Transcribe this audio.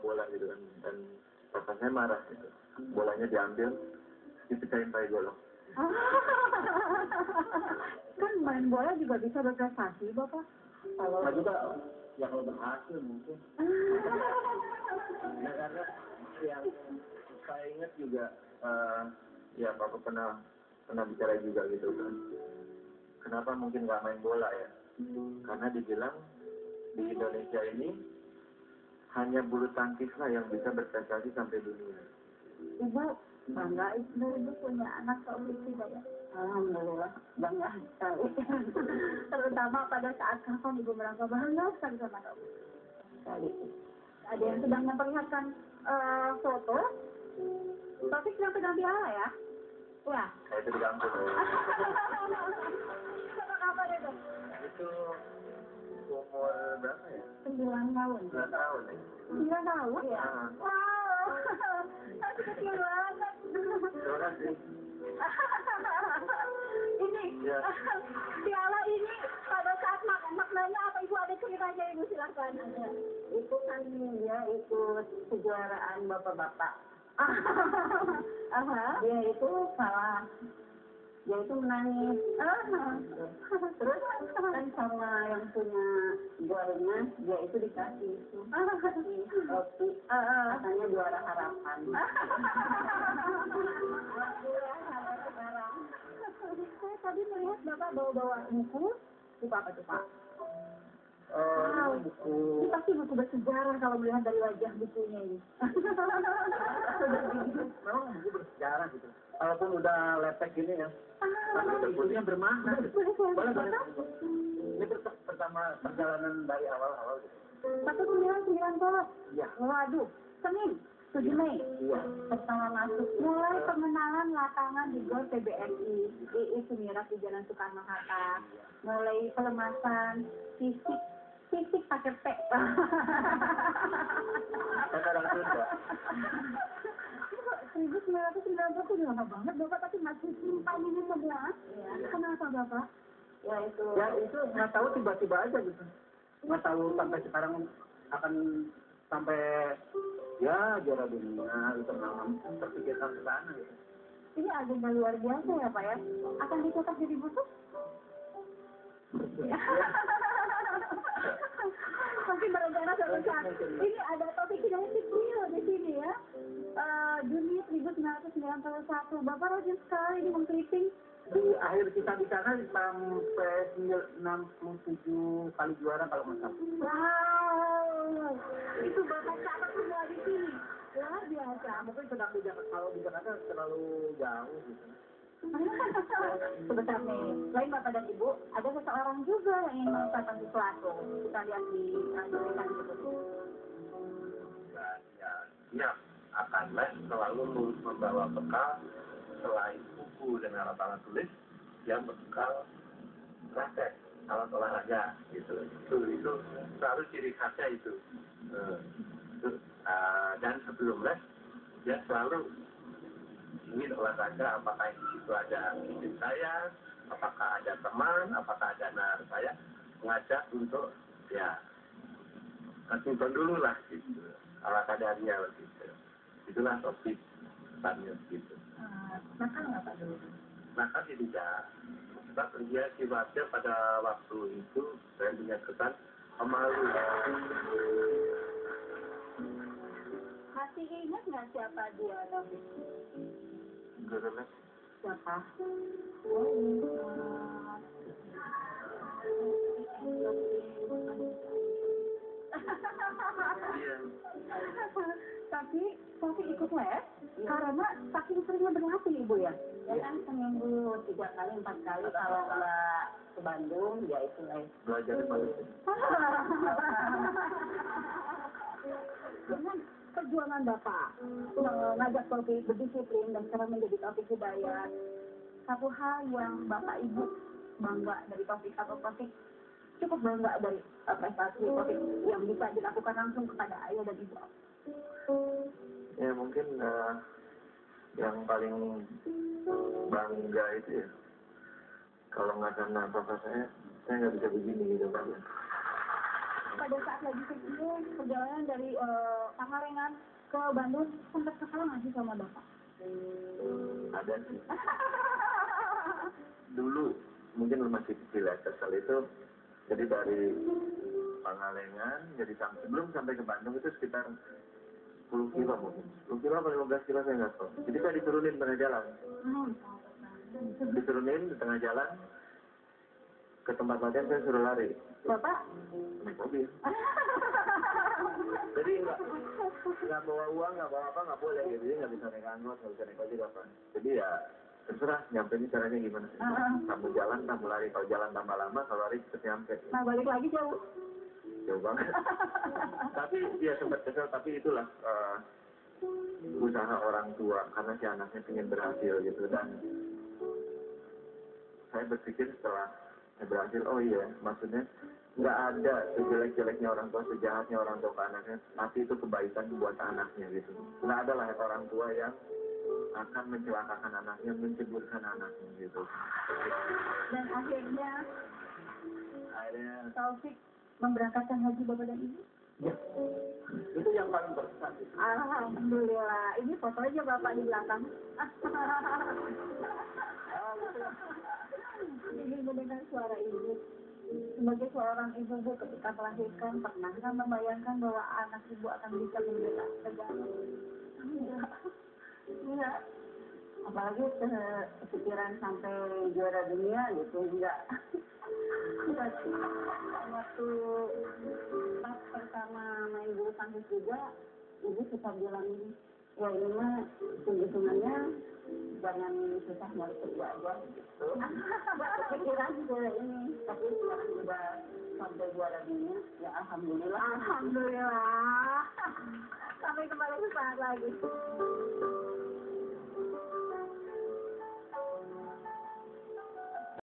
bola gitu kan, dan bapak saya marah gitu. Bolanya diambil, dipecahin pakai golok. Kan main bola juga bisa berprestasi, Bapak. Kalau juga ya kalau berhasil mungkin. Ya karena yang saya ingat juga ya bapak pernah bicara juga gitu kan. Kenapa mungkin nggak main bola ya? Karena dibilang di Indonesia ini hanya bulu tangkislah yang bisa berprestasi sampai dunia. Ibu bangga ibu punya anak seperti itu ya. Alhamdulillah bangga sekali. Terutama pada saat kapan ibu merasa bangga sekali sama kamu. Sekali. Ada yang sedang memperlihatkan foto. Tapi sedang pegang piala ya? Ya. Saya itu di kampung. Kapan itu? Itu umur berapa ya? 9 tahun. 9 tahun ya. 9 tahun ya? Wow. Masih kecil banget. Terima kasih. Ini ya. piala ini pada saat maknanya apa ibu, ada ceritanya ibu, silakan. Itu kan dia ikut kejuaraan bapak-bapak. Dia itu kalah. Dia itu menangis. Terus kan sama yang punya golnya, dia itu dikasih roti. Katanya juara harapan. Saya tadi melihat bapak bawa buku apa tuh Pak? Buku. Ini pasti buku bersejarah kalau melihat dari wajah bukunya ini. Memang buku bersejarah gitu. Walaupun udah lepek gini ya. Tapi bukunya bermakna. Boleh. Ini pertama perjalanan dari awal gitu. 1990. Iya. Waduh, Senin 7 Mei. Iya. Pertama masuk. Mulai pengenalan lapangan di Gor PBSI, II Sumirat di Jalan Soekarno Hatta. Mulai pelemasan fisik pakai P. Kan orang Sunda. 1990 itu lama banget Bapak, tapi masih simpan ini semua. Iya. Kenapa Bapak? Ya itu nggak tahu tiba-tiba aja gitu. Nggak tahu sampai sekarang akan sampai ya juara dunia gitu, terpikirkan ke sana gitu. Ini agenda luar biasa ya Pak ya. Akan dicetak jadi buku? Mungkin berencana suatu saat. Ini ada topik identik di sini ya. Juni 1991. Bapak rajin sekali ini mengkriting. Di akhir kita di sana sampai 67 kali juara kalau nggak salah. Wow, itu Bapak catat semua di sini. Luar biasa. Mungkin sedang di Jakarta, kalau di Jakarta terlalu jauh gitu. Sebentar nih, selain Bapak dan Ibu, ada seseorang juga yang ingin mengucapkan sesuatu. Kita lihat di tulisan itu. Ya, akan les selalu membawa bekal selain buku dan alat-alat tulis, yang bekal praktek alat olahraga gitu. Itu selalu ciri khasnya itu. Dan sebelum les, dia selalu ingin olahraga, apakah di situ ada istri saya, apakah ada teman, apakah ada anak saya, mengajak untuk ya simpan dulu lah gitu, ala kadarnya gitu. Itulah topik tanya gitu. Nakal nggak Pak dulu? Nakal tidak. Sebab dia sifatnya pada waktu itu saya punya kesan pemalu. Masih ingat nggak siapa dia, David? Enggak. Siapa? Iya. Tapi ikut les karena saking seringnya berlatih Ibu ya. ya kan seminggu 3 kali 4 kali kalau nggak ke Bandung ya itu les. Belajar di Bandung. Dengan perjuangan Bapak mengajak Taufik berdisiplin dan sekarang menjadi Taufik Hidayat, satu hal yang Bapak Ibu bangga dari Taufik atau Taufik cukup bangga dari prestasi Taufik yang bisa dilakukan langsung kepada ayah dan ibu. Ya mungkin yang paling bangga itu ya, kalau nggak karena bapak saya nggak bisa begini gitu Pak. pada saat lagi kecil perjalanan dari Pangalengan ke Bandung sempat kesal nggak sih sama bapak? Ada sih. Dulu mungkin masih kecil ya, kesel itu jadi dari Pangalengan jadi sebelum sampai ke Bandung itu sekitar 10 kilo mungkin 10 kilo atau 15 kilo saya nggak tahu. Jadi saya diturunin di tengah jalan, diturunin di tengah jalan ke tempat latihan, saya suruh lari. Bapak? Naik mobil. Jadi nggak bawa uang, nggak bawa apa, nggak boleh gitu. Jadi nggak bisa naik angkot, nggak bisa naik ojek apa. Jadi ya terserah nyampe ini caranya gimana. Kamu jalan, kamu lari. Kalau jalan tambah lama, kalau lari cepet nyampe. Nah balik lagi jauh. Jauh banget. Tapi ya sempat kesel, tapi itulah usaha orang tua karena si anaknya ingin berhasil gitu. Dan saya berpikir setelah saya berhasil, oh iya, maksudnya nggak ada sejelek-jeleknya orang tua, sejahatnya orang tua ke anaknya, tapi itu kebaikan buat anaknya gitu. Nggak ada lah orang tua yang akan mencelakakan anaknya, menceburkan anaknya gitu. Dan akhirnya Taufik memberangkatkan haji bapak dan ibu? Ya, itu yang paling berkesan. Alhamdulillah, ini foto aja bapak di belakang. Ingin mendengar suara ibu. Sebagai seorang ibu, Bu, ketika melahirkan, pernah kan membayangkan bahwa anak ibu akan bisa membela negara? Enggak. Apalagi kepikiran sampai juara dunia gitu, enggak. Waktu pas pertama main bulu tangkis juga, ibu suka bilang, ya ini mah hitung-hitungannya jangan susah nyari kerja aja gitu. Enggak kepikiran ke ini, tapi sekarang udah sampai juara dunia, ya alhamdulillah. Alhamdulillah. Sampai kembali sesaat lagi.